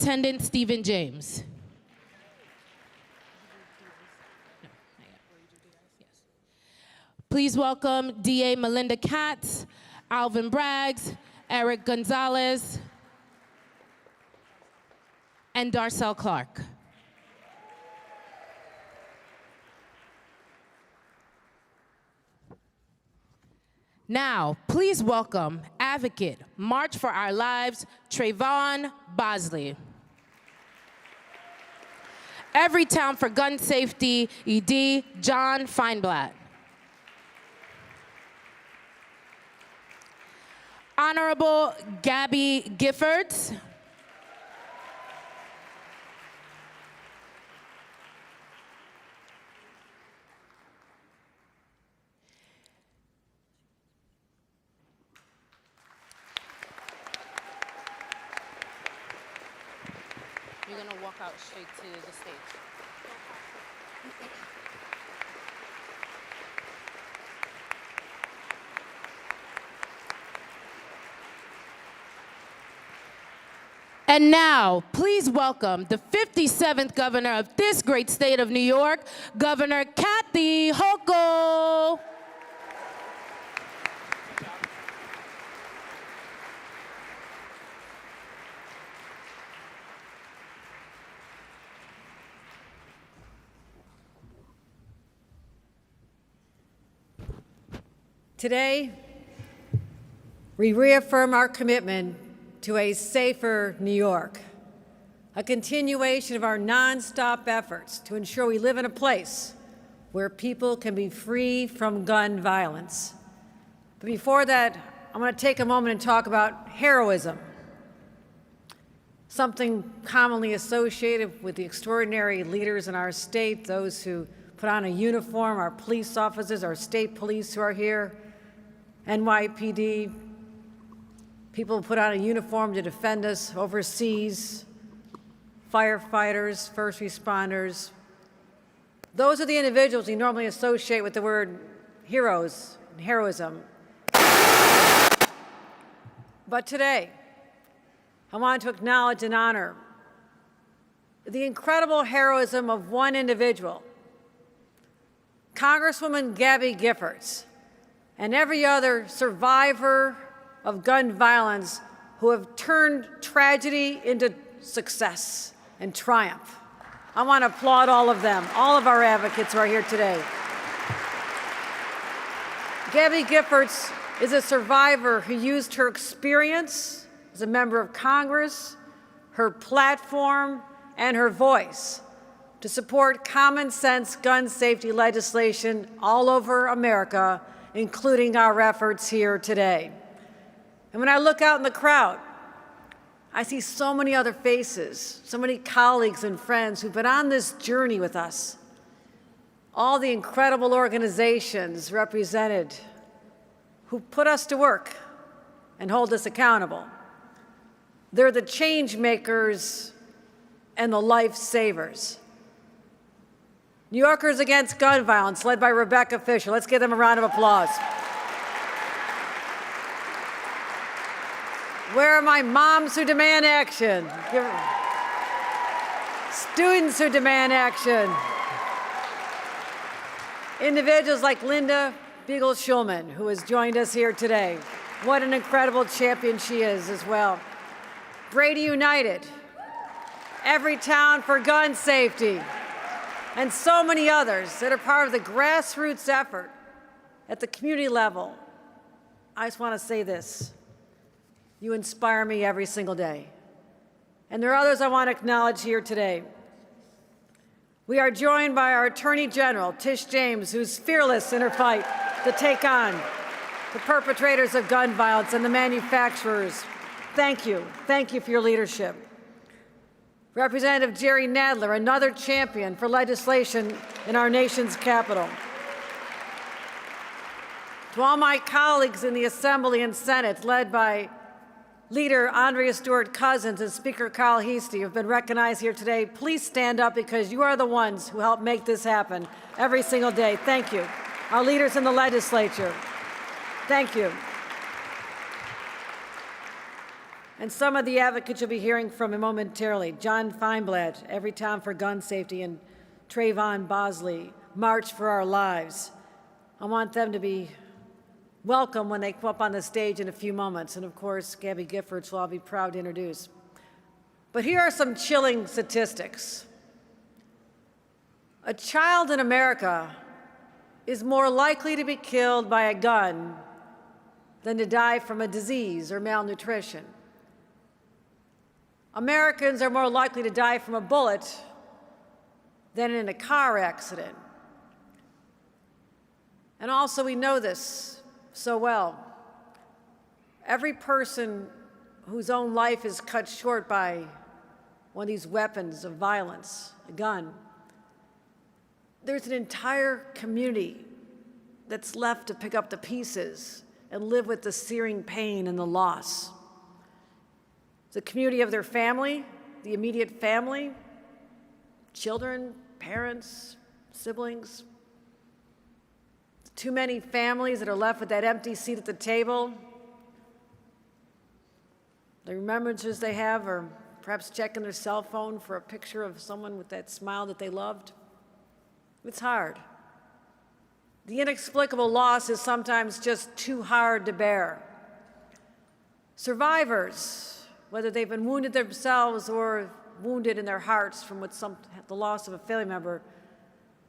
Superintendent Stephen James. Please welcome DA Melinda Katz, Alvin Braggs, Eric Gonzalez, and Darcel Clark. Now, please welcome advocate, March for Our Lives, Trayvon Bosley. Everytown for Gun Safety, ED, John Feinblatt. Honorable Gabby Giffords. You're going to walk out straight to the stage. And now, please welcome the 57th governor of this great state of New York, Governor Kathy Hochul. Today, we reaffirm our commitment to a safer New York, a continuation of our nonstop efforts to ensure we live in a place where people can be free from gun violence. But before that, I want to take a moment and talk about heroism, something commonly associated with the extraordinary leaders in our state, those who put on a uniform, our police officers, our state police who are here, NYPD, people who put on a uniform to defend us overseas, firefighters, first responders. Those are the individuals we normally associate with the word heroes and heroism. But today, I want to acknowledge and honor the incredible heroism of one individual, Congresswoman Gabby Giffords, and every other survivor of gun violence who have turned tragedy into success and triumph. I want to applaud all of them, all of our advocates who are here today. Gabby Giffords is a survivor who used her experience as a member of Congress, her platform, and her voice to support common sense gun safety legislation all over America, including our efforts here today. And when I look out in the crowd, I see so many other faces, so many colleagues and friends who've been on this journey with us. All the incredible organizations represented who put us to work and hold us accountable. They're the change makers and the lifesavers. New Yorkers Against Gun Violence, led by Rebecca Fisher. Let's give them a round of applause. Where are my moms who demand action? Students who demand action. Individuals like Linda Beagle-Schulman, who has joined us here today. What an incredible champion she is as well. Brady United, Everytown for Gun Safety, and so many others that are part of the grassroots effort at the community level. I just want to say this. You inspire me every single day. And there are others I want to acknowledge here today. We are joined by our Attorney General, Tish James, who's fearless in her fight to take on the perpetrators of gun violence and the manufacturers. Thank you. Thank you for your leadership. Representative Jerry Nadler, another champion for legislation in our nation's capital. To all my colleagues in the Assembly and Senate, led by Leader Andrea Stewart-Cousins and Speaker Carl Heastie, who have been recognized here today, please stand up because you are the ones who help make this happen every single day. Thank you. Our leaders in the legislature, thank you. and some of the advocates you'll be hearing from momentarily. John Feinblatt, Every Town for Gun Safety, and Trayvon Bosley, March for Our Lives. I want them to be welcome when they come up on the stage in a few moments. And of course, Gabby Giffords, who I'll be proud to introduce. But here are some chilling statistics. A child in America is more likely to be killed by a gun than to die from a disease or malnutrition. Americans are more likely to die from a bullet than in a car accident. And also, we know this so well. Every person whose own life is cut short by one of these weapons of violence, a gun, there's an entire community that's left to pick up the pieces and live with the searing pain and the loss. The community of their family, the immediate family, children, parents, siblings. Too many families that are left with that empty seat at the table. The remembrances they have are perhaps checking their cell phone for a picture of someone with that smile that they loved. It's hard. The inexplicable loss is sometimes just too hard to bear. Survivors, whether they've been wounded themselves or wounded in their hearts from the loss of a family member,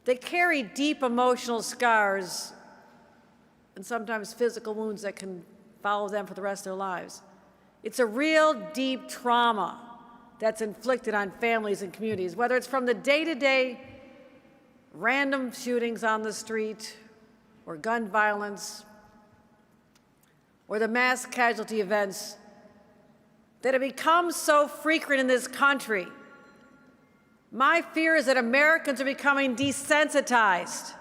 they carry deep emotional scars and sometimes physical wounds that can follow them for the rest of their lives. It's a real deep trauma that's inflicted on families and communities, whether it's from the day-to-day random shootings on the street or gun violence or the mass casualty events that have become so frequent in this country. My fear is that Americans are becoming desensitized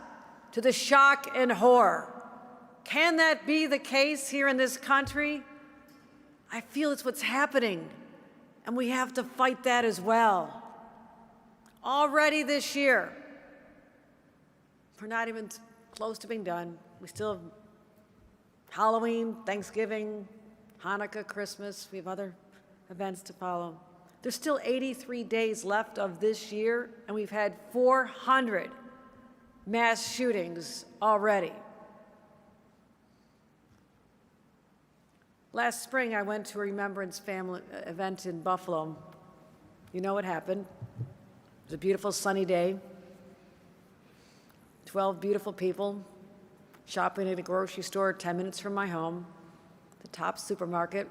to the shock and horror. Can that be the case here in this country? I feel it's what's happening, and we have to fight that as well. Already this year, we're not even close to being done. We still have Halloween, Thanksgiving, Hanukkah, Christmas. We have other events to follow. There's still 83 days left of this year, and we've had 400 mass shootings already. Last spring, I went to a Remembrance family event in Buffalo. You know what happened. It was a beautiful sunny day. 12 beautiful people shopping at a grocery store 10 minutes from my home, the top supermarket,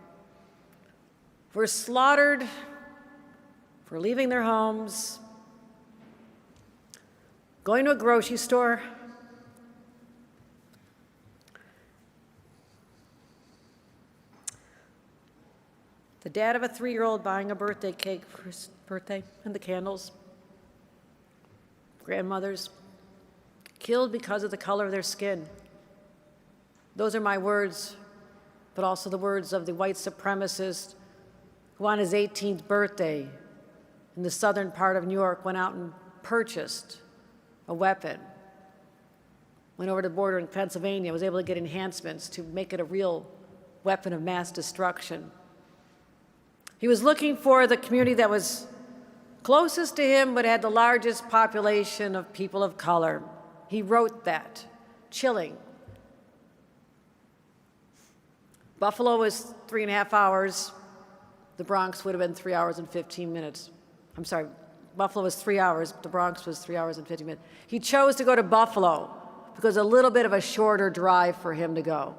were slaughtered for leaving their homes, going to a grocery store, the dad of a 3-year-old buying a birthday cake for his birthday and the candles, grandmothers killed because of the color of their skin. Those are my words, but also the words of the white supremacist who on his 18th birthday in the southern part of New York went out and purchased a weapon, went over the border in Pennsylvania, was able to get enhancements to make it a real weapon of mass destruction. He was looking for the community that was closest to him but had the largest population of people of color. He wrote that. Chilling. Buffalo was 3.5 hours. The Bronx would have been 3 hours and 15 minutes. I'm sorry, Buffalo was 3 hours. The Bronx was 3 hours and 15 minutes. He chose to go to Buffalo because a little bit of a shorter drive for him to go.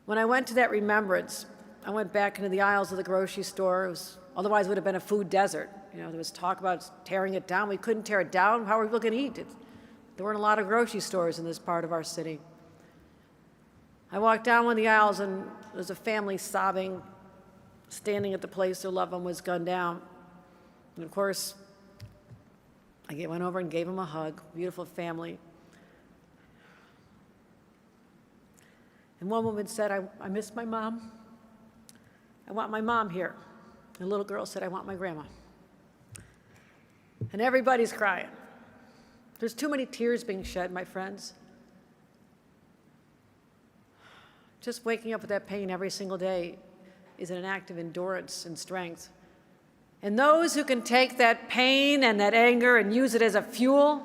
When I went to that remembrance, I went back into the aisles of the grocery store. Otherwise, it would have been a food desert. You know, there was talk about tearing it down. We couldn't tear it down. How were people going to eat it? There weren't a lot of grocery stores in this part of our city. I walked down one of the aisles, and there was a family sobbing, standing at the place their loved one was gunned down. And of course, I went over and gave him a hug. Beautiful family. And one woman said, I miss my mom. I want my mom here. And a little girl said, I want my grandma. And everybody's crying. There's too many tears being shed, my friends. Just waking up with that pain every single day. is an act of endurance and strength. And those who can take that pain and that anger and use it as a fuel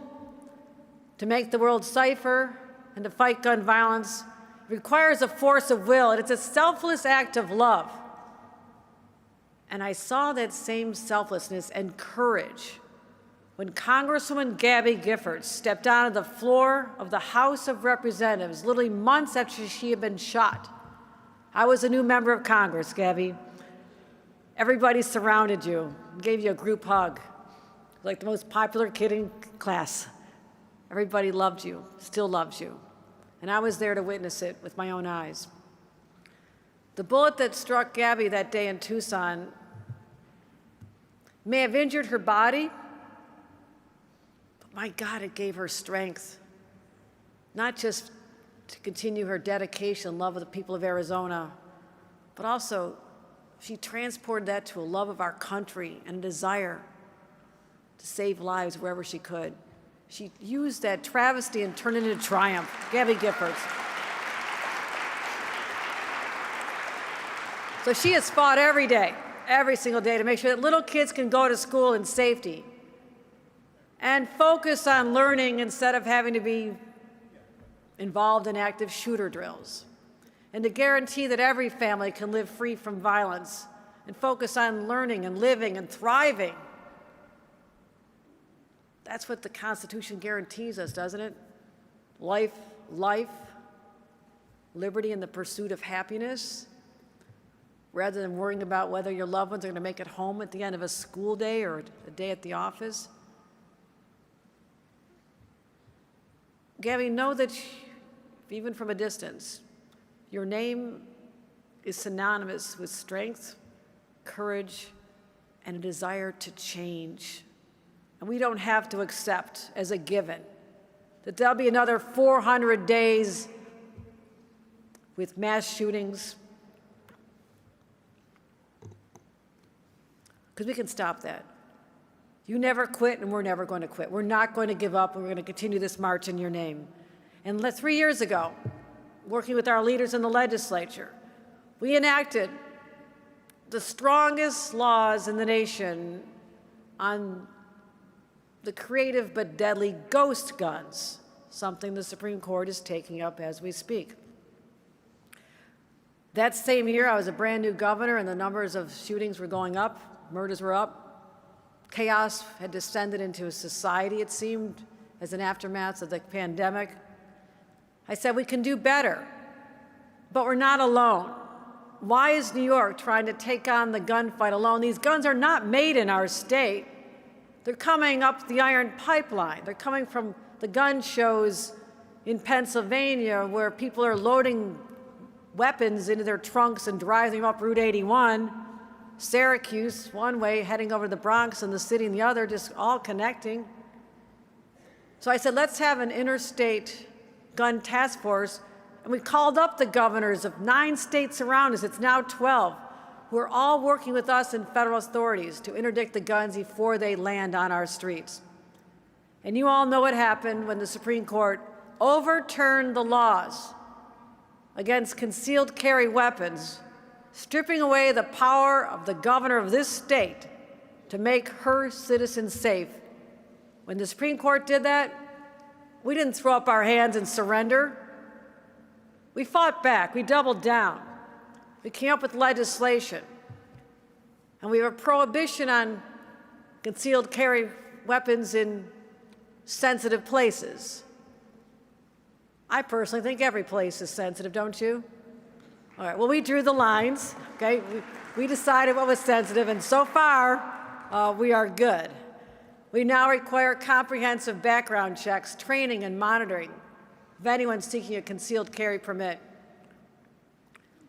to make the world safer and to fight gun violence requires a force of will, and it's a selfless act of love. And I saw that same selflessness and courage when Congresswoman Gabby Giffords stepped onto the floor of the House of Representatives literally months after she had been shot. I was a new member of Congress, Gabby. Everybody surrounded you, gave you a group hug, like the most popular kid in class. Everybody loved you, still loves you. And I was there to witness it with my own eyes. The bullet that struck Gabby that day in Tucson may have injured her body, but my God, it gave her strength, not just to continue her dedication and love of the people of Arizona, but also she transported that to a love of our country and a desire to save lives wherever she could. She used that travesty and turned it into triumph. Gabby Giffords. So she has fought every day, every single day, to make sure that little kids can go to school in safety and focus on learning instead of having to be involved in active shooter drills, and to guarantee that every family can live free from violence and focus on learning and living and thriving. That's what the Constitution guarantees us, doesn't it? Life, liberty, and the pursuit of happiness, rather than worrying about whether your loved ones are going to make it home at the end of a school day or a day at the office. Gabby, know that even from a distance, your name is synonymous with strength, courage, and a desire to change. And we don't have to accept as a given that there'll be another 400 days with mass shootings, because we can stop that. You never quit, and we're never going to quit. We're not going to give up, and we're going to continue this march in your name. And 3 years ago, working with our leaders in the legislature, we enacted the strongest laws in the nation on the creative but deadly ghost guns, something the Supreme Court is taking up as we speak. That same year, I was a brand new governor, and the numbers of shootings were going up, murders were up. Chaos had descended into a society, it seemed, as an aftermath of the pandemic. I said, we can do better, but we're not alone. Why is New York trying to take on the gunfight alone? These guns are not made in our state. They're coming up the iron pipeline. They're coming from the gun shows in Pennsylvania, where people are loading weapons into their trunks and driving them up Route 81. Syracuse, one way, heading over to the Bronx, and the city in the other, just all connecting. So I said, let's have an interstate gun task force. And we called up the governors of 9 states around us, it's now 12, who are all working with us and federal authorities to interdict the guns before they land on our streets. And you all know what happened when the Supreme Court overturned the laws against concealed carry weapons, stripping away the power of the governor of this state to make her citizens safe. When the Supreme Court did that, we didn't throw up our hands and surrender. We fought back, we doubled down. We came up with legislation. And we have a prohibition on concealed carry weapons in sensitive places. I personally think every place is sensitive, don't you? All right, well, we drew the lines, okay? We decided what was sensitive, and so far, we are good. We now require comprehensive background checks, training, and monitoring of anyone seeking a concealed carry permit.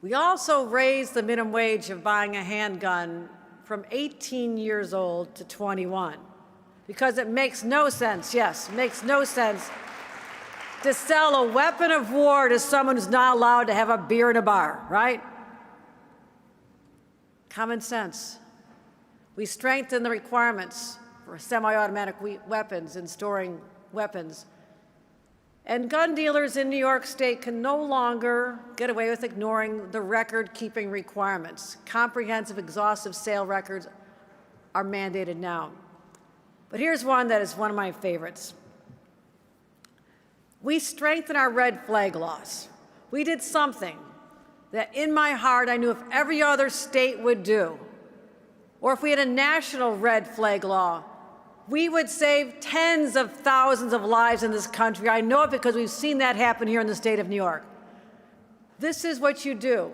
We also raised the minimum wage of buying a handgun from 18 years old to 21, because it makes no sense, yes, it makes no sense to sell a weapon of war to someone who's not allowed to have a beer in a bar, right? Common sense. We strengthened the requirements for semi-automatic weapons and storing weapons. And gun dealers in New York State can no longer get away with ignoring the record-keeping requirements. Comprehensive, exhaustive sale records are mandated now. But here's one that is one of my favorites. We strengthened our red flag laws. We did something that in my heart I knew if every other state would do, or if we had a national red flag law, we would save tens of thousands of lives in this country. I know it because we've seen that happen here in the state of New York. This is what you do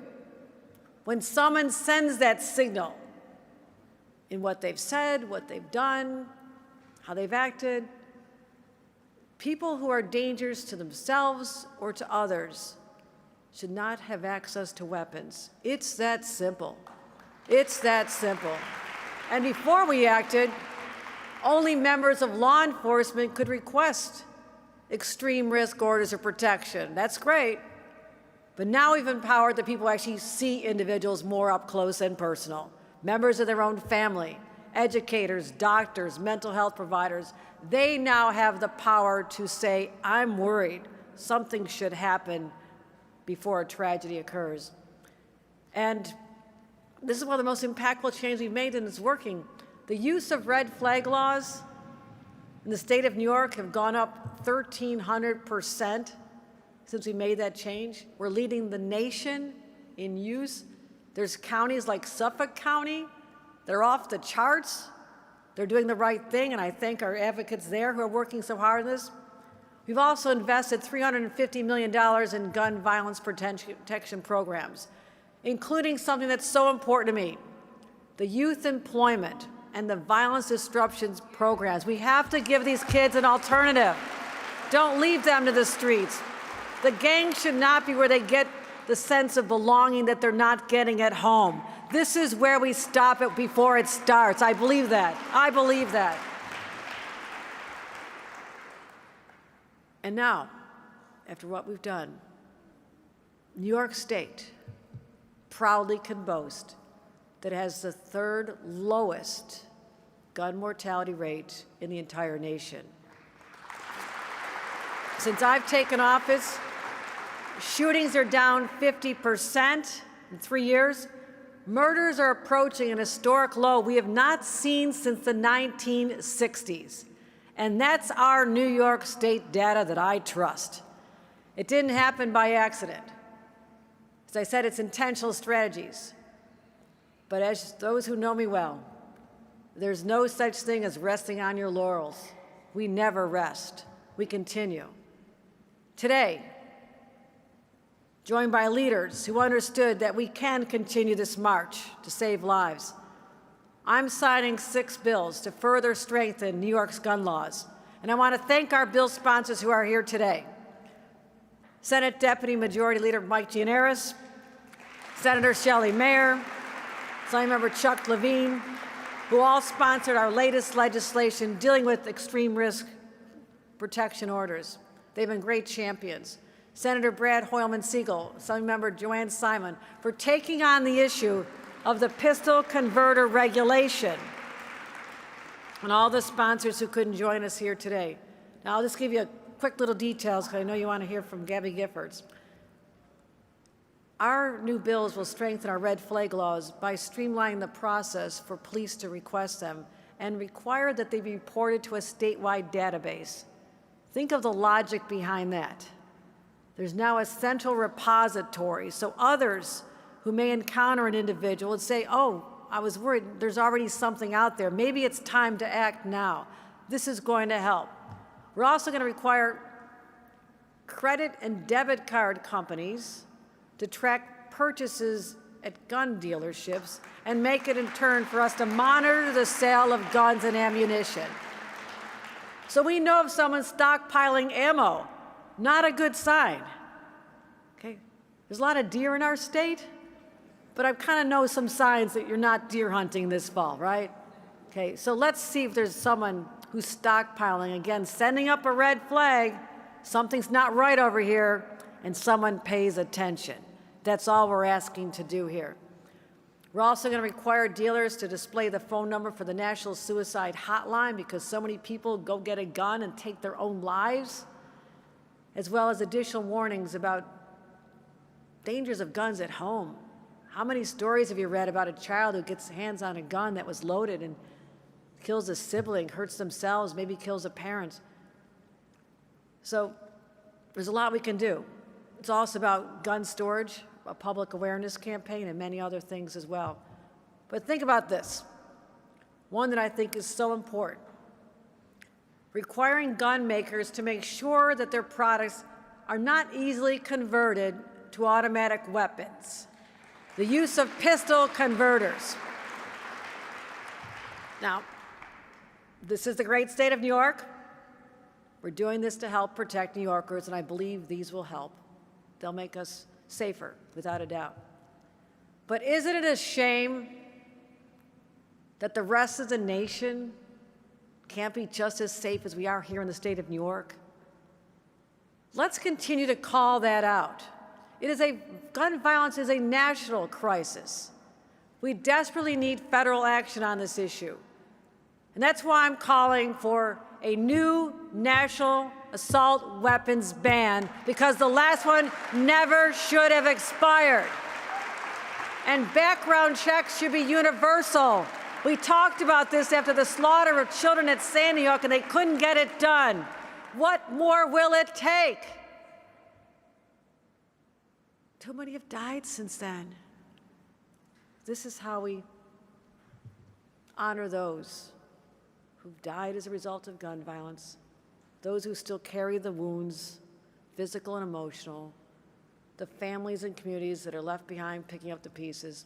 when someone sends that signal in what they've said, what they've done, how they've acted. People who are dangerous to themselves or to others should not have access to weapons. It's that simple. It's that simple. And before we acted, only members of law enforcement could request extreme risk orders of protection. That's great. But now we've empowered the people who actually see individuals more up close and personal. Members of their own family, educators, doctors, mental health providers. They now have the power to say, I'm worried. Something should happen before a tragedy occurs. And this is one of the most impactful changes we've made, and it's working. The use of red flag laws in the state of New York have gone up 1,300% since we made that change. We're leading the nation in use. There's counties like Suffolk County. They're off the charts. They're doing the right thing, and I thank our advocates there who are working so hard on this. We've also invested $350 million in gun violence protection programs, including something that's so important to me, the youth employment and the violence disruptions programs. We have to give these kids an alternative. Don't leave them to the streets. The gangs should not be where they get the sense of belonging that they're not getting at home. This is where we stop it before it starts. I believe that. I believe that. And now, after what we've done, New York State proudly can boast that it has the third lowest gun mortality rate in the entire nation. Since I've taken office, shootings are down 50% in 3 years. Murders are approaching an historic low we have not seen since the 1960s. And that's our New York State data that I trust. It didn't happen by accident. As I said, it's intentional strategies. But as those who know me well, there's no such thing as resting on your laurels. We never rest. We continue. Today, joined by leaders who understood that we can continue this march to save lives, I'm signing 6 bills to further strengthen New York's gun laws. And I want to thank our bill sponsors who are here today. Senate Deputy Majority Leader Mike Gianaris, Senator Shelley Mayer, Assembly Member Chuck Levine, who all sponsored our latest legislation dealing with extreme risk protection orders. They've been great champions. Senator Brad Hoylman-Siegel, Assembly Member Joanne Simon, for taking on the issue of the pistol converter regulation, and all the sponsors who couldn't join us here today. Now, I'll just give you a quick little details because I know you want to hear from Gabby Giffords. Our new bills will strengthen our red flag laws by streamlining the process for police to request them and require that they be reported to a statewide database. Think of the logic behind that. There's now a central repository, so others who may encounter an individual would say, oh, I was worried, there's already something out there. Maybe it's time to act now. This is going to help. We're also going to require credit and debit card companies to track purchases at gun dealerships and make it in turn for us to monitor the sale of guns and ammunition. So we know if someone's stockpiling ammo, not a good sign. Okay? There's a lot of deer in our state, but I kind of know some signs that you're not deer hunting this fall, right? Okay, so let's see if there's someone who's stockpiling, again, sending up a red flag, something's not right over here, and someone pays attention. That's all we're asking to do here. We're also going to require dealers to display the phone number for the National Suicide Hotline because so many people go get a gun and take their own lives. as well as additional warnings about dangers of guns at home. How many stories have you read about a child who gets hands on a gun that was loaded and kills a sibling, hurts themselves, maybe kills a parent? So there's a lot we can do. It's also about gun storage, a public awareness campaign, and many other things as well. But think about this, one that I think is so important. Requiring gun makers to make sure that their products are not easily converted to automatic weapons. The use of pistol converters. Now, this is the great state of New York. We're doing this to help protect New Yorkers, and I believe these will help. They'll make us safer, without a doubt. But isn't it a shame that the rest of the nation can't be just as safe as we are here in the state of New York? Let's continue to call that out. Gun violence is a national crisis. We desperately need federal action on this issue. And that's why I'm calling for a new national assault weapons ban, because the last one never should have expired. And background checks should be universal. We talked about this after the slaughter of children at Sandy Hook, and they couldn't get it done. What more will it take? Too many have died since then. This is how we honor those who've died as a result of gun violence, those who still carry the wounds, physical and emotional, the families and communities that are left behind picking up the pieces.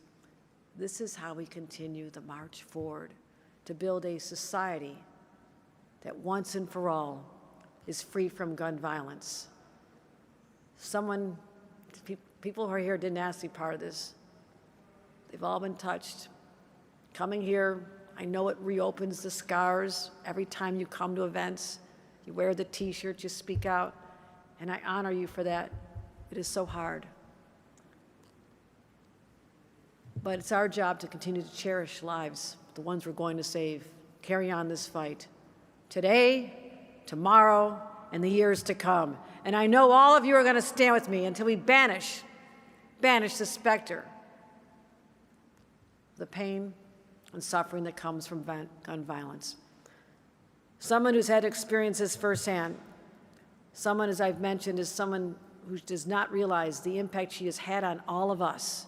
This is how we continue the march forward to build a society that once and for all is free from gun violence. People who are here didn't ask to be part of this. They've all been touched. Coming here, I know it reopens the scars every time you come to events. You wear the T-shirt, you speak out, and I honor you for that. It is so hard. But it's our job to continue to cherish lives, the ones we're going to save, carry on this fight today, tomorrow, and the years to come. And I know all of you are going to stand with me until we banish the specter, the pain and suffering that comes from gun violence. Someone who's had experiences firsthand, someone, as I've mentioned, is someone who does not realize the impact she has had on all of us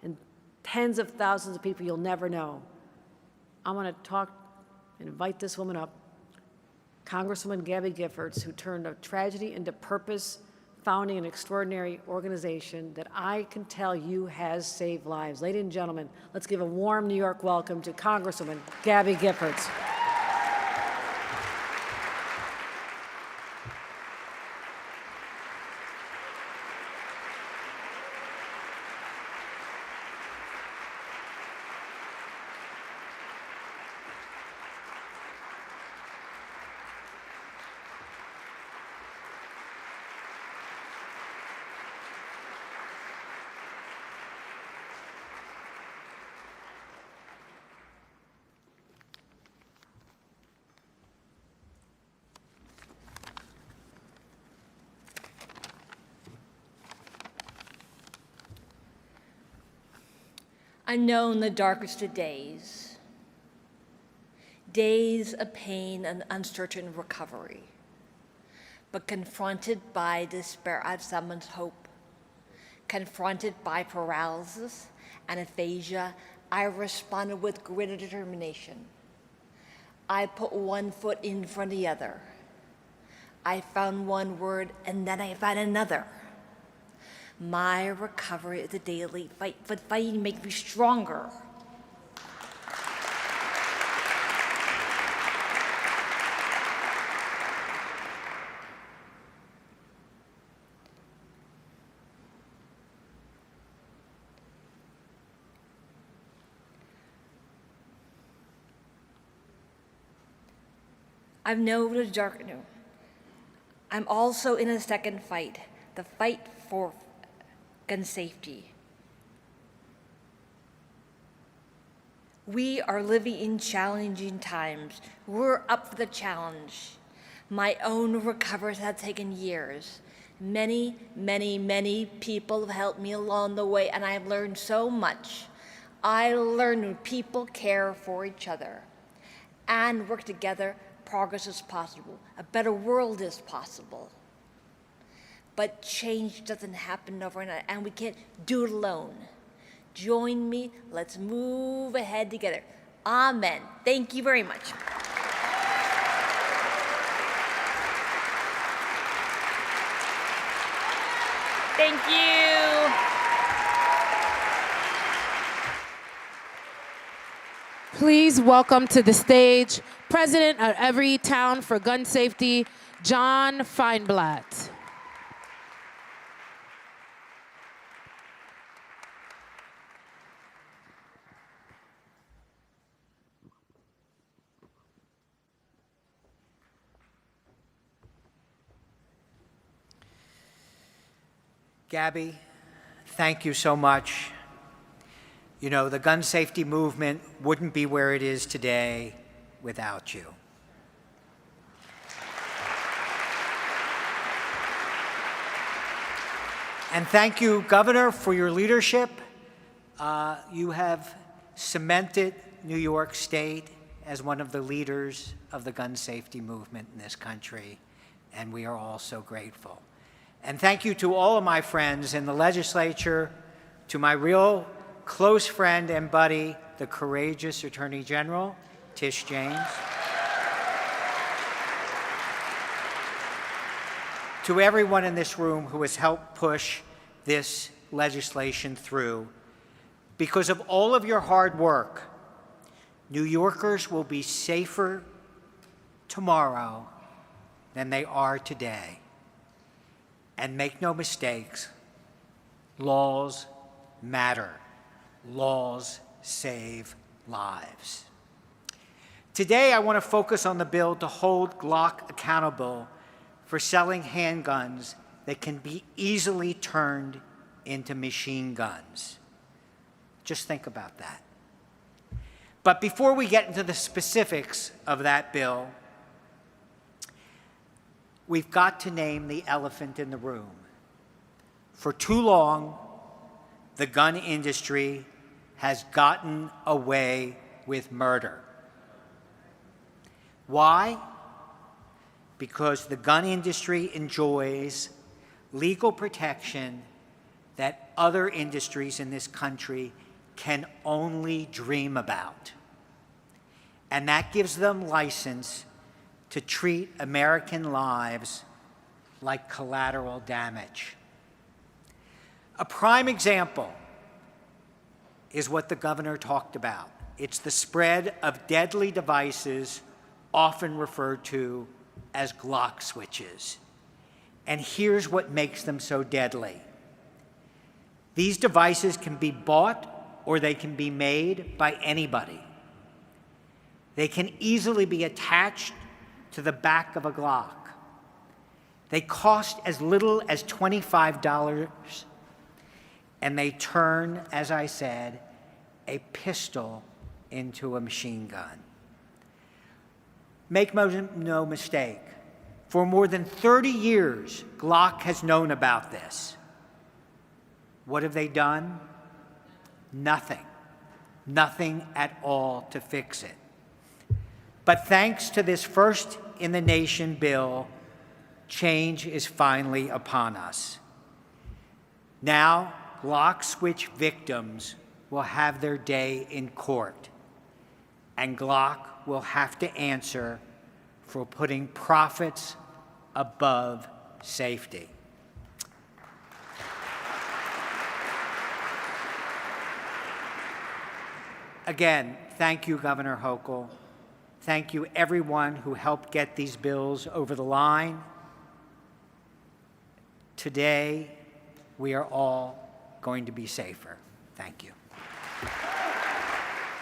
and tens of thousands of people you'll never know. I want to talk and invite this woman up, Congresswoman Gabby Giffords, who turned a tragedy into purpose, founding an extraordinary organization that I can tell you has saved lives. Ladies and gentlemen, let's give a warm New York welcome to Congresswoman Gabby Giffords. I know in the darkest of days, days of pain and uncertain recovery, but confronted by despair, I've summoned hope. Confronted by paralysis and aphasia, I responded with grit and determination. I put one foot in front of the other. I found one word and then I found another. My recovery is a daily fight, but fighting makes me stronger. I've known the dark. No. I'm also in a second fight, the fight for gun safety. We are living in challenging times. We're up for the challenge. My own recovery has taken years. Many, many, many people have helped me along the way, and I've learned so much. I learned when people care for each other and work together, progress is possible. A better world is possible. But change doesn't happen overnight, and we can't do it alone. Join me, let's move ahead together. Amen. Thank you very much. Thank you. Please welcome to the stage President of Everytown for Gun Safety, John Feinblatt. Gabby, thank you so much. You know, the gun safety movement wouldn't be where it is today without you. And thank you, Governor, for your leadership. You have cemented New York State as one of the leaders of the gun safety movement in this country, and we are all so grateful. And thank you to all of my friends in the legislature, to my real close friend and buddy, the courageous Attorney General, Tish James. To everyone in this room who has helped push this legislation through. Because of all of your hard work, New Yorkers will be safer tomorrow than they are today. And make no mistakes, laws matter. Laws save lives. Today, I want to focus on the bill to hold Glock accountable for selling handguns that can be easily turned into machine guns. Just think about that. But before we get into the specifics of that bill, we've got to name the elephant in the room. For too long, the gun industry has gotten away with murder. Why? Because the gun industry enjoys legal protection that other industries in this country can only dream about. And that gives them license to treat American lives like collateral damage. A prime example is what the governor talked about. It's the spread of deadly devices, often referred to as Glock switches. And here's what makes them so deadly. These devices can be bought or they can be made by anybody. They can easily be attached to the back of a Glock. They cost as little as $25, and they turn, as I said, a pistol into a machine gun. Make no mistake, for more than 30 years, Glock has known about this. What have they done? Nothing. Nothing at all to fix it. But thanks to this first-in-the-nation bill, change is finally upon us. Now, Glock switch victims will have their day in court, and Glock will have to answer for putting profits above safety. Again, thank you, Governor Hochul. Thank you, everyone who helped get these bills over the line. Today, we are all going to be safer. Thank you.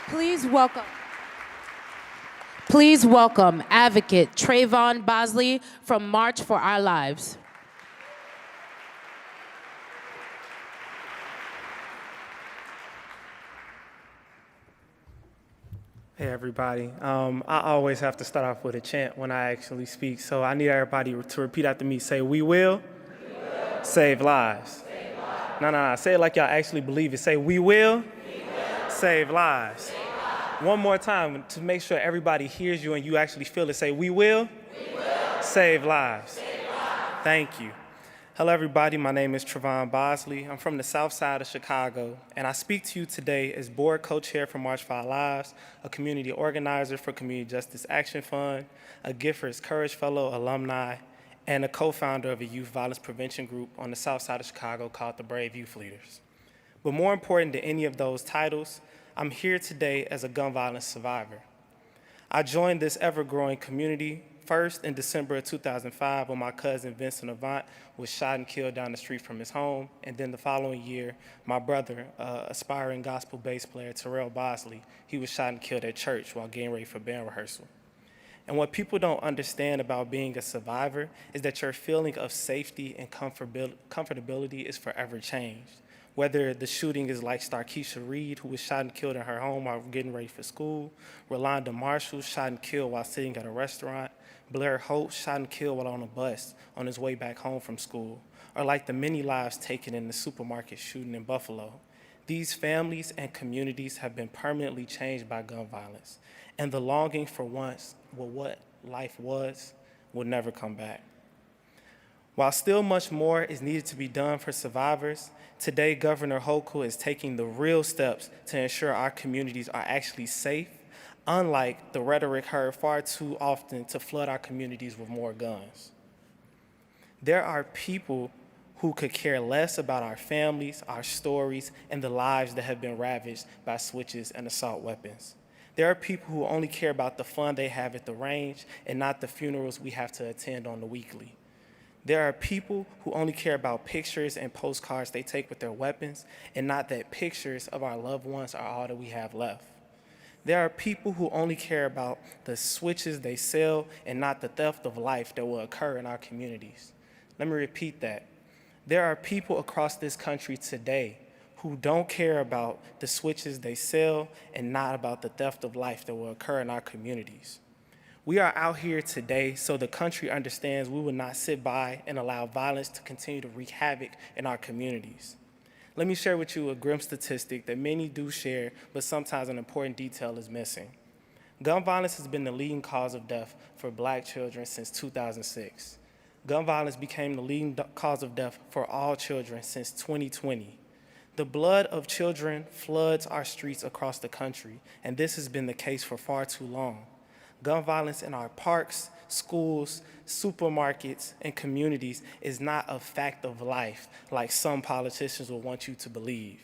Please welcome Advocate Trayvon Bosley from March for Our Lives. Hey everybody, I always have to start off with a chant when I actually speak, so I need everybody to repeat after me. Say, we will. We will. Save lives. No. Say it like y'all actually believe it. Say, we will, save lives. One more time to make sure everybody hears you and you actually feel it. Say, we will, save lives. Thank you. Hello, everybody. My name is Trevon Bosley. I'm from the south side of Chicago, and I speak to you today as board co-chair for March for Our Lives, a community organizer for Community Justice Action Fund, a Giffords Courage Fellow alumni, and a co-founder of a youth violence prevention group on the south side of Chicago called the Brave Youth Leaders. But more important than any of those titles, I'm here today as a gun violence survivor. I joined this ever-growing community first in December of 2005 when my cousin Vincent Avant was shot and killed down the street from his home, and then the following year, my brother, aspiring gospel bass player Terrell Bosley, he was shot and killed at church while getting ready for band rehearsal. And what people don't understand about being a survivor is that your feeling of safety and comfortability is forever changed. Whether the shooting is like Starkeisha Reed, who was shot and killed in her home while getting ready for school, Rolanda Marshall shot and killed while sitting at a restaurant, Blair Holt shot and killed while on a bus on his way back home from school, or like the many lives taken in the supermarket shooting in Buffalo. These families and communities have been permanently changed by gun violence, and the longing for once, well, what life was, will never come back. While still much more is needed to be done for survivors, today Governor Hochul is taking the real steps to ensure our communities are actually safe, unlike the rhetoric heard far too often to flood our communities with more guns. There are people who could care less about our families, our stories, and the lives that have been ravaged by switches and assault weapons. There are people who only care about the fun they have at the range and not the funerals we have to attend on the weekly. There are people who only care about pictures and postcards they take with their weapons and not that pictures of our loved ones are all that we have left. There are people who only care about the switches they sell and not the theft of life that will occur in our communities. Let me repeat that. There are people across this country today who don't care about the switches they sell and not about the theft of life that will occur in our communities. We are out here today so the country understands we will not sit by and allow violence to continue to wreak havoc in our communities. Let me share with you a grim statistic that many do share, but sometimes an important detail is missing. Gun violence has been the leading cause of death for Black children since 2006. Gun violence became the leading cause of death for all children since 2020. The blood of children floods our streets across the country, and this has been the case for far too long. Gun violence in our parks, schools, supermarkets, and communities is not a fact of life like some politicians will want you to believe.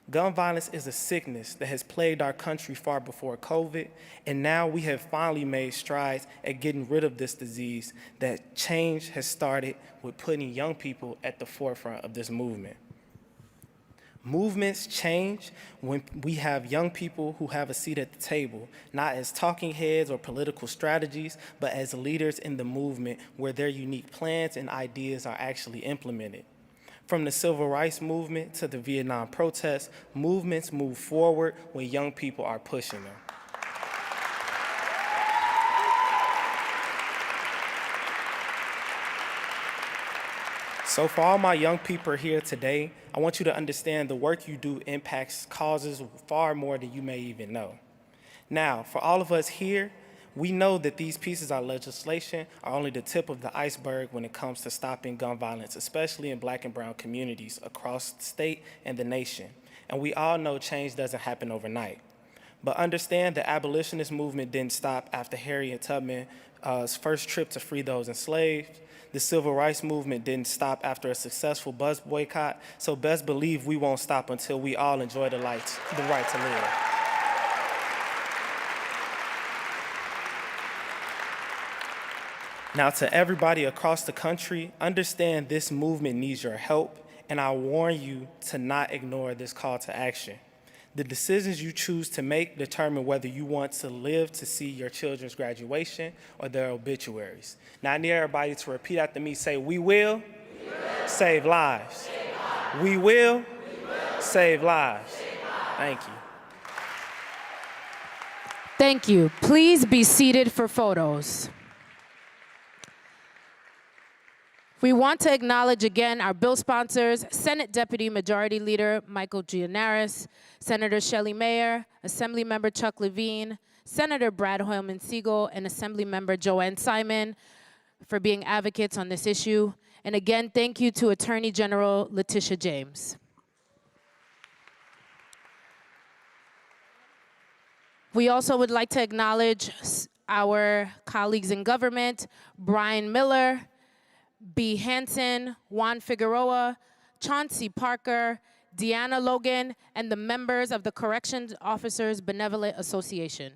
Gun violence is a sickness that has plagued our country far before COVID, and now we have finally made strides at getting rid of this disease. That change has started with putting young people at the forefront of this movement. Movements change when we have young people who have a seat at the table, not as talking heads or political strategies, but as leaders in the movement where their unique plans and ideas are actually implemented. From the civil rights movement to the Vietnam protests, movements move forward when young people are pushing them. So for all my young people here today, I want you to understand the work you do impacts causes far more than you may even know. Now, for all of us here, we know that these pieces of legislation are only the tip of the iceberg when it comes to stopping gun violence, especially in Black and brown communities across the state and the nation. And we all know change doesn't happen overnight. But understand the abolitionist movement didn't stop after Harriet Tubman's first trip to free those enslaved. The civil rights movement didn't stop after a successful bus boycott, so best believe we won't stop until we all enjoy the right to live. Now, to everybody across the country, understand this movement needs your help, and I warn you to not ignore this call to action. The decisions you choose to make determine whether you want to live to see your children's graduation or their obituaries. Now, I need everybody to repeat after me. Say, we will, save lives. We will, save lives. Thank you. Thank you. Please be seated for photos. We want to acknowledge again our bill sponsors, Senate Deputy Majority Leader Michael Gianaris, Senator Shelley Mayer, Assemblymember Chuck Levine, Senator Brad Hoylman Siegel, and Assemblymember Joanne Simon for being advocates on this issue. And again, thank you to Attorney General Letitia James. We also would like to acknowledge our colleagues in government, Brian Miller, B. Hansen, Juan Figueroa, Chauncey Parker, Deanna Logan, and the members of the Corrections Officers Benevolent Association.